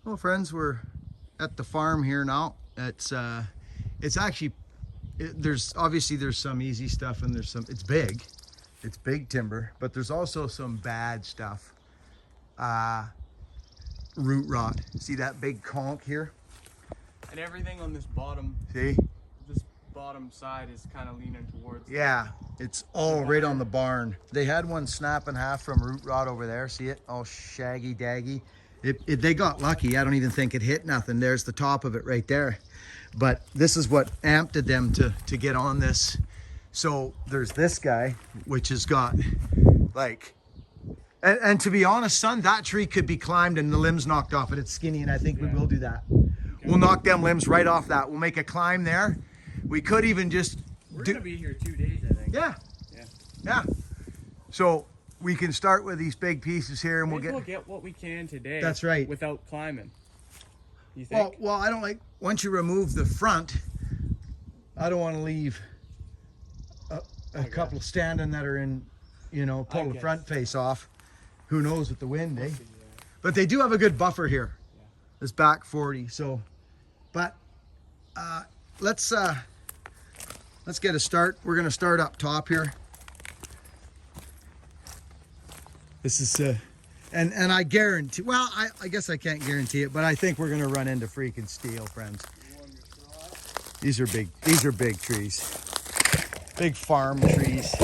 Well, friends, we're at the farm here now. It's actually there's some easy stuff and it's big timber, but there's also some bad stuff. Root rot. See that big conch here? And everything on this bottom. See? This bottom side is kind of leaning towards. Yeah, it's all right on the barn. They had one snap in half from root rot over there. See it? All shaggy daggy. They got lucky. I don't even think it hit nothing. There's the top of it right there. But this is what amped them to get on this. So there's this guy, which has got like, and to be honest, son, that tree could be climbed and the limbs knocked off it. It's skinny, and I think we will do that. Okay. We'll knock them limbs right off that. We'll make a climb there. We could even just We're gonna be here 2 days, I think. Yeah. So we can start with these big pieces here, and we'll get what we can today. That's right. Without climbing. You think? Well, I don't like, once you remove the front, I don't want to leave a couple standing that are in, pull the front face off. Who knows with the wind, eh? But they do have a good buffer here. Yeah. This back 40. So, but let's get a start. We're gonna start up top here. This is and I guarantee, well, I guess I can't guarantee it, but I think we're gonna run into freaking steel, friends. These are big trees. Big farm trees.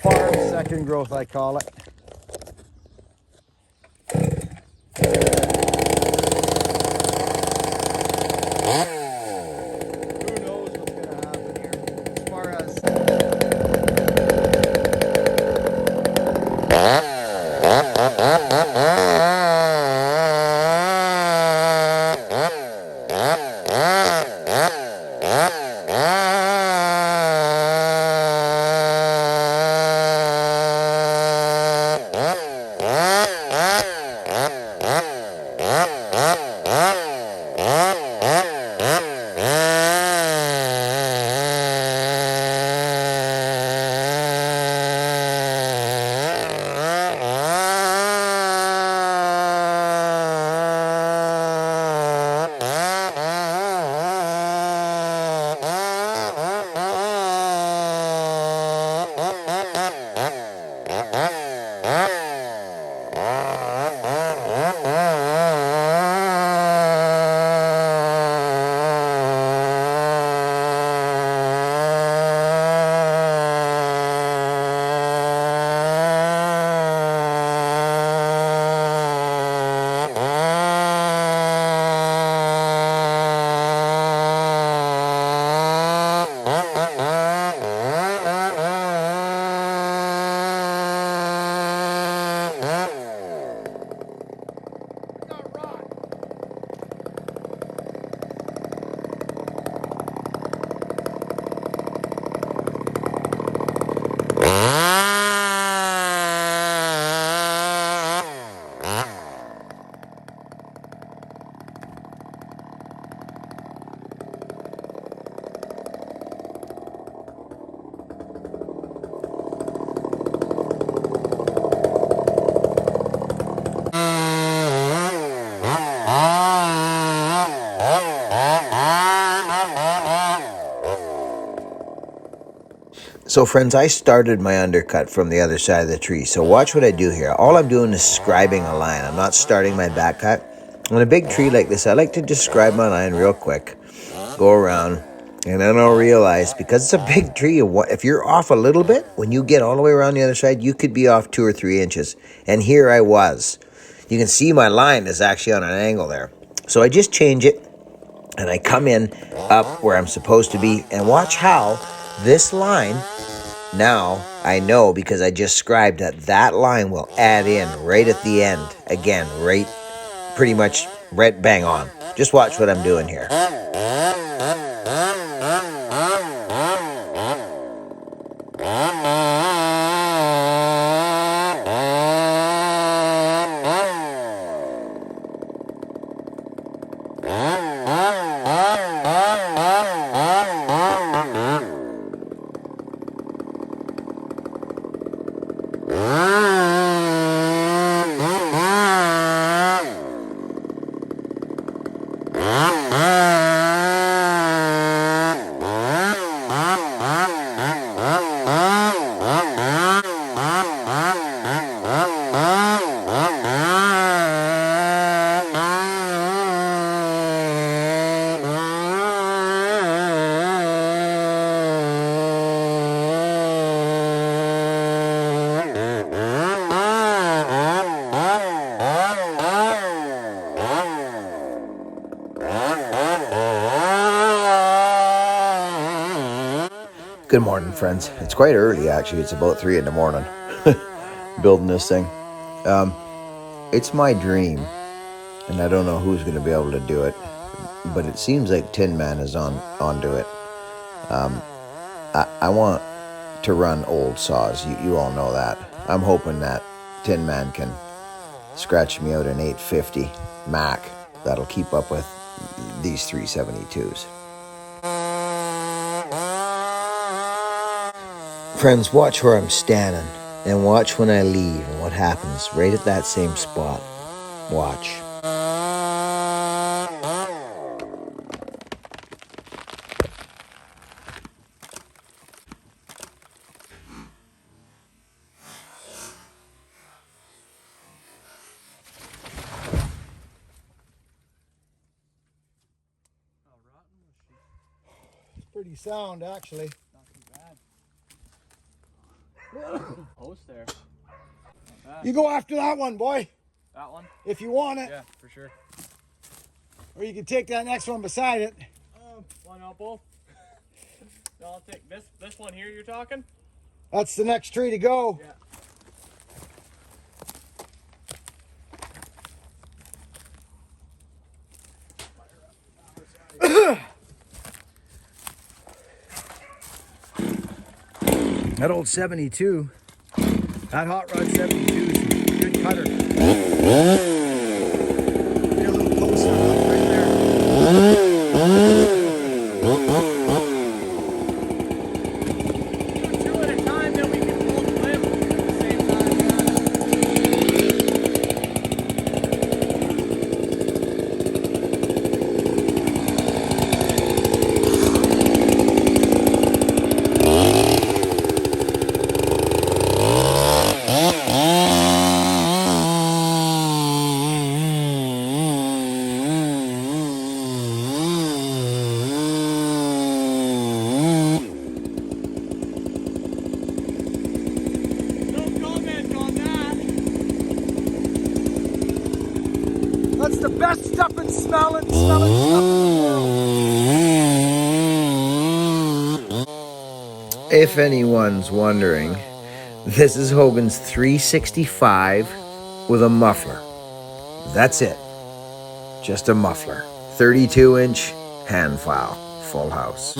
Farm second growth, I call it. Who knows what's gonna happen here as far as So friends, I started my undercut from the other side of the tree. So watch what I do here. All I'm doing is scribing a line. I'm not starting my back cut. On a big tree like this, I like to just scribe my line real quick, go around, and then I'll realize, because it's a big tree, if you're off a little bit, when you get all the way around the other side, you could be off 2 or 3 inches. And here I was. You can see my line is actually on an angle there. So I just change it, and I come in up where I'm supposed to be, and watch how this line, now I know because I just scribed that line will add in right at the end. Again, right, pretty much right bang on. Just watch what I'm doing here. Good morning, friends. It's quite early, actually. It's about 3 in the morning. Building this thing. It's my dream, and I don't know who's going to be able to do it, but it seems like Tin Man is onto it. I want to run old saws. You all know that. I'm hoping that Tin Man can scratch me out an 850 Mac that'll keep up with these 372s. Friends, watch where I'm standing, and watch when I leave and what happens right at that same spot. Watch. It's pretty sound, actually. Not too bad. Post there. Not bad. You go after that one, boy, That one? if you want it. Yeah, for sure. Or you can take that next one beside it. Why not both? No, I'll take this one here you're talking? That's the next tree to go. Yeah. That old 72, that hot rod 72 is a good cutter. Get a little closer right there. Two at a time, then we can both live at the same time. No comment on that. That's the best stuff and smelling stuff in the world. If anyone's wondering, this is Hogan's 365 with a muffler. That's it. Just a muffler. 32-inch hand file. Full house.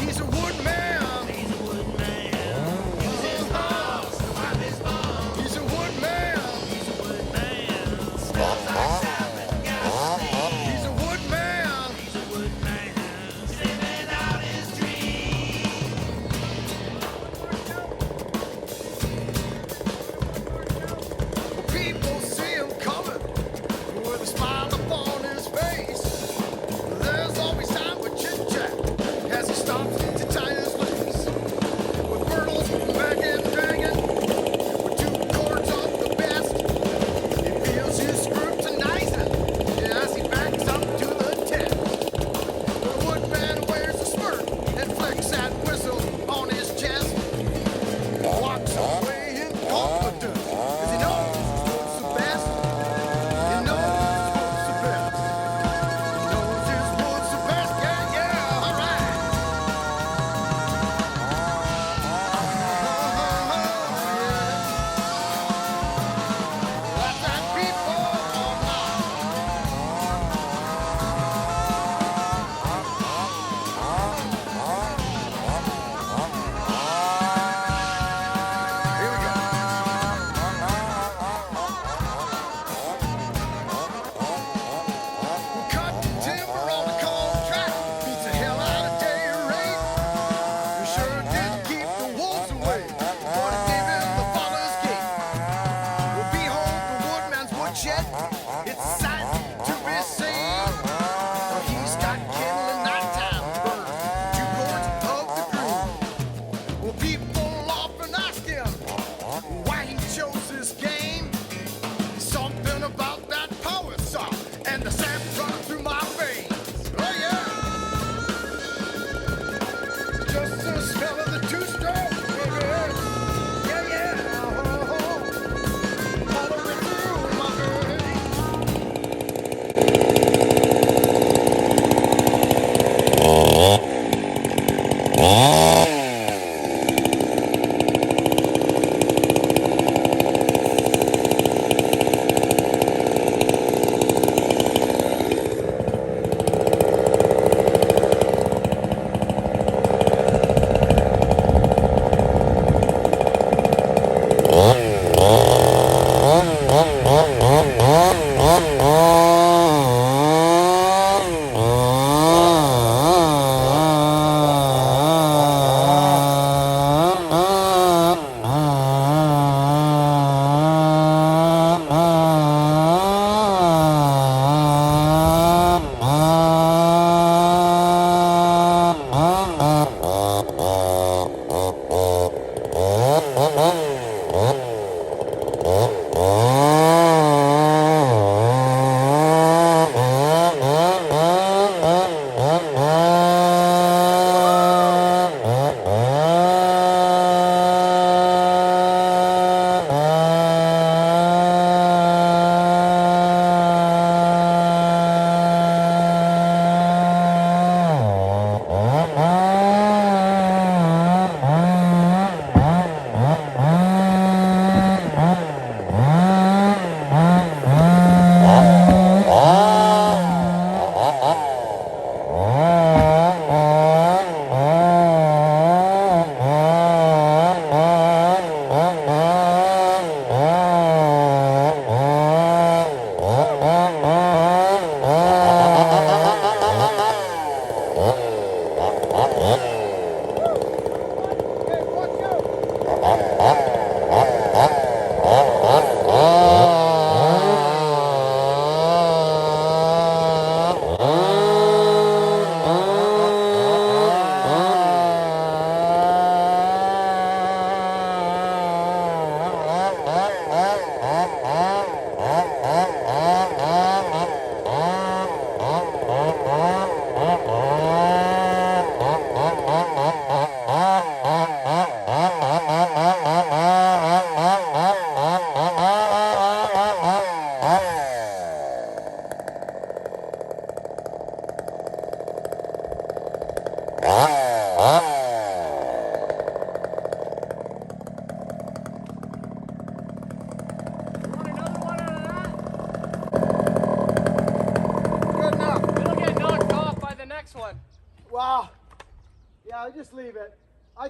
He's a woodman.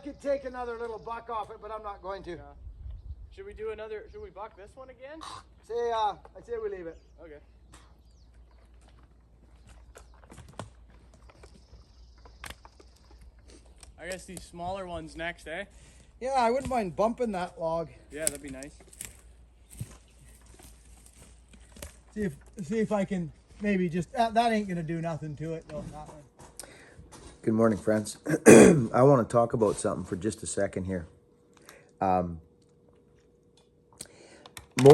could take another little buck off it, but I'm not going to. Yeah. Should we do another? Should we buck this one again? I say we leave it. Okay. I guess these smaller ones next, eh? Yeah, I wouldn't mind bumping that log. Yeah, that'd be nice. See if I can maybe just that ain't gonna do nothing to it. No, not one. Good morning, friends. I want to talk about something for just a second here. Most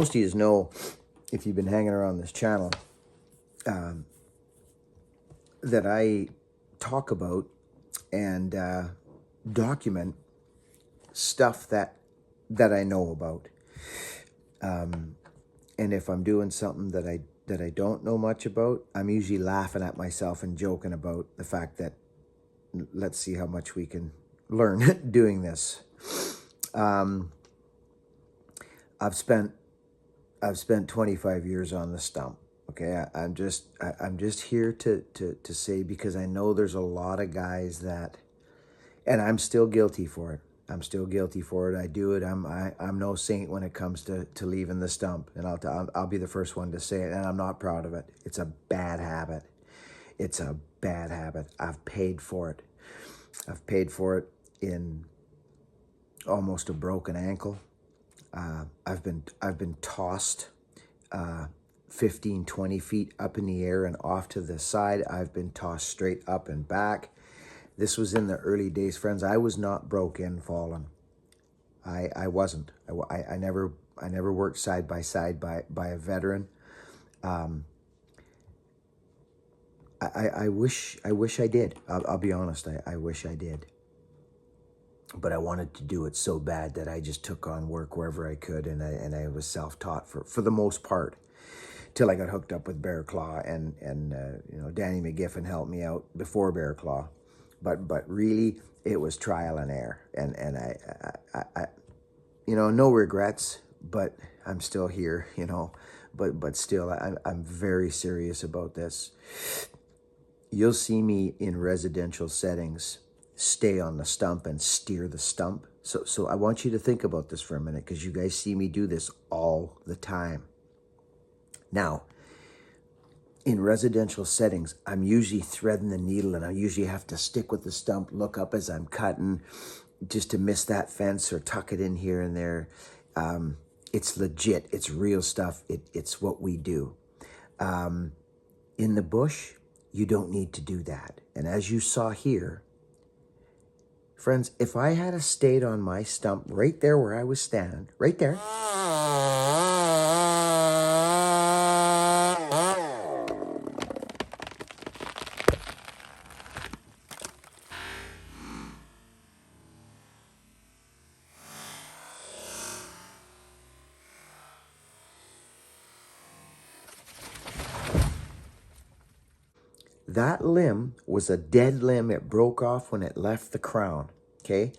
of you know, if you've been hanging around this channel, that I talk about and document stuff that I know about. And if I'm doing something that I don't know much about, I'm usually laughing at myself and joking about the fact that let's see how much we can learn doing this. I've spent 25 years on the stump. Okay, I'm just here to say, because I know there's a lot of guys that, and I'm still guilty for it. I'm still guilty for it. I do it. I'm no saint when it comes to leaving the stump, and I'll be the first one to say it. And I'm not proud of it. It's a bad habit. It's a bad habit. I've paid for it. I've paid for it in almost a broken ankle. I've been tossed 15, 20 feet up in the air and off to the side. I've been tossed straight up and back. This was in the early days, friends. I was not broke in falling. I wasn't. I never worked side by side by a veteran. I wish I did. I'll be honest. I wish I did. But I wanted to do it so bad that I just took on work wherever I could, and I was self-taught for the most part, till I got hooked up with Bear Claw, and Danny McGiffin helped me out before Bear Claw. But really, it was trial and error, and I no regrets, but I'm still here, but still, I'm very serious about this. You'll see me in residential settings stay on the stump and steer the stump. So I want you to think about this for a minute, because you guys see me do this all the time. Now, in residential settings, I'm usually threading the needle, and I usually have to stick with the stump, look up as I'm cutting, just to miss that fence or tuck it in here and there. It's legit. It's real stuff. It's what we do. In the bush, you don't need to do that. And as you saw here, friends, if I had stayed on my stump right there where I was standing, right there, that limb was a dead limb. It broke off when it left the crown, okay?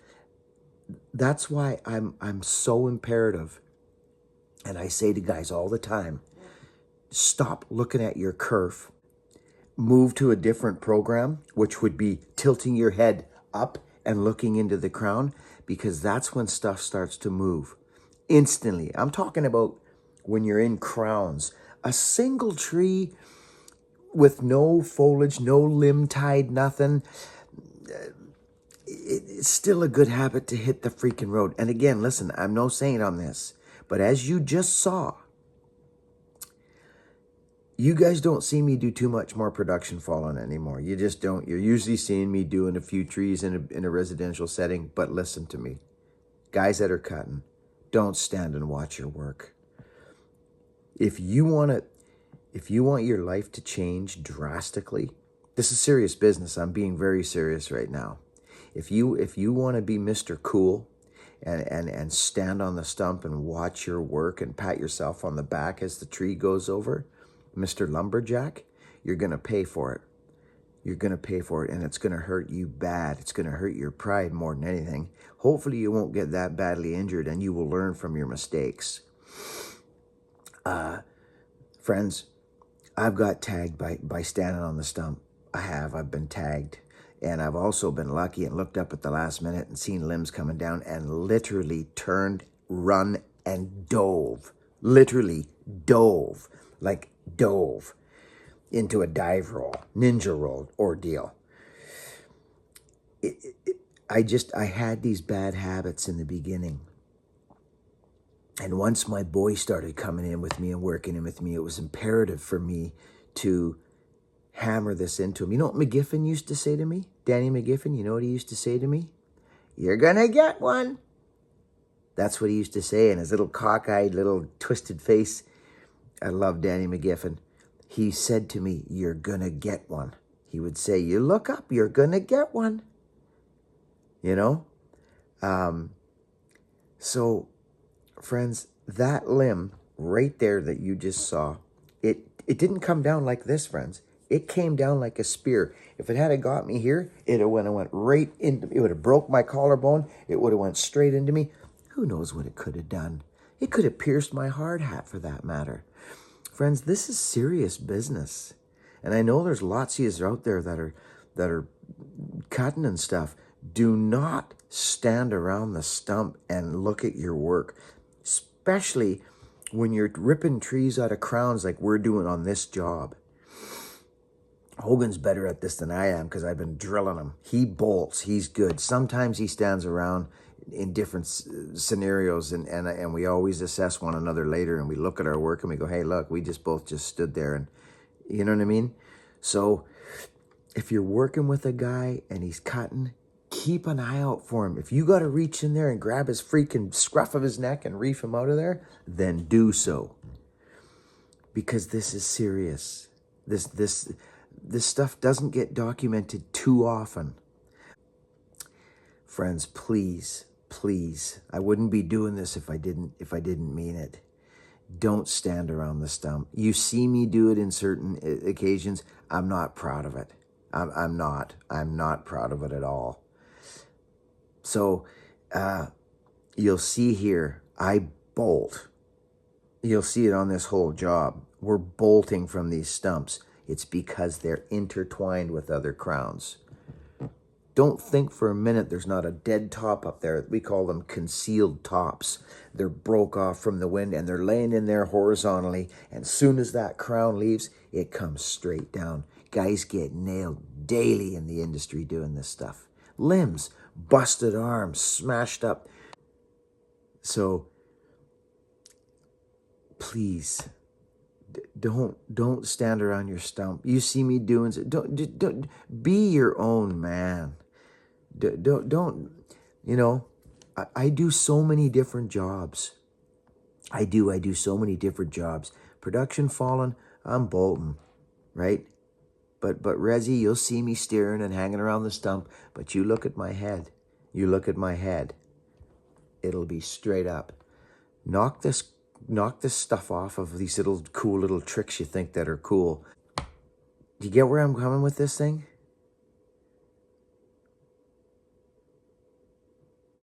That's why I'm so imperative, and I say to guys all the time, stop looking at your kerf, move to a different program, which would be tilting your head up and looking into the crown, because that's when stuff starts to move instantly. I'm talking about when you're in crowns. A single tree with no foliage, no limb tied, nothing, it's still a good habit to hit the freaking road. And again, listen, I'm no saint on this, but as you just saw, you guys don't see me do too much more production falling anymore. You just don't. You're usually seeing me doing a few trees in a residential setting. But listen to me, guys that are cutting, don't stand and watch your work. If you want your life to change drastically, this is serious business. I'm being very serious right now. If you want to be Mr. Cool and stand on the stump and watch your work and pat yourself on the back as the tree goes over, Mr. Lumberjack, you're going to pay for it. You're going to pay for it, and it's going to hurt you bad. It's going to hurt your pride more than anything. Hopefully you won't get that badly injured, and you will learn from your mistakes. Friends, I've got tagged by standing on the stump. I've been tagged. And I've also been lucky and looked up at the last minute and seen limbs coming down and literally turned, run, and dove. Literally dove, like dove into a dive roll, ninja roll ordeal. I had these bad habits in the beginning. And once my boy started coming in with me and working in with me, it was imperative for me to hammer this into him. You know what McGiffin used to say to me? Danny McGiffin, you know what he used to say to me? You're gonna get one. That's what he used to say, and his little cockeyed, little twisted face. I love Danny McGiffin. He said to me, you're gonna get one. He would say, you look up, you're gonna get one. You know? So, friends, that limb right there that you just saw, it didn't come down like this, friends. It came down like a spear. If it had got me here, it would have went right into me. It would have broke my collarbone. It would have went straight into me. Who knows what it could have done? It could have pierced my hard hat for that matter. Friends, this is serious business. And I know there's lots of you out there that are cutting and stuff. Do not stand around the stump and look at your work, especially when you're ripping trees out of crowns like we're doing on this job. Hogan's better at this than I am because I've been drilling him. He bolts. He's good. Sometimes he stands around in different scenarios, and we always assess one another later, and we look at our work and we go, hey, look, we both stood there, and you know what I mean? So if you're working with a guy and he's cutting, keep an eye out for him. If you got to reach in there and grab his freaking scruff of his neck and reef him out of there, then do so. Because this is serious. This stuff doesn't get documented too often. Friends, please, I wouldn't be doing this if I didn't mean it. Don't stand around the stump. You see me do it in certain occasions. I'm not proud of it. I'm not proud of it at all. So you'll see here, I bolt. You'll see it on this whole job. We're bolting from these stumps. It's because they're intertwined with other crowns. Don't think for a minute there's not a dead top up there. We call them concealed tops. They're broke off from the wind and they're laying in there horizontally. And soon as that crown leaves, it comes straight down. Guys get nailed daily in the industry doing this stuff. Limbs, busted arms, smashed up. So please, don't stand around your stump. You see me doing it. Don't be your own man. Don't you know, I do so many different jobs. I do so many different jobs. Production falling, I'm bolting, right? But Resi, you'll see me steering and hanging around the stump, but you look at my head. You look at my head. It'll be straight up. Knock this stuff off of these cool little tricks you think that are cool. Do you get where I'm coming with this thing?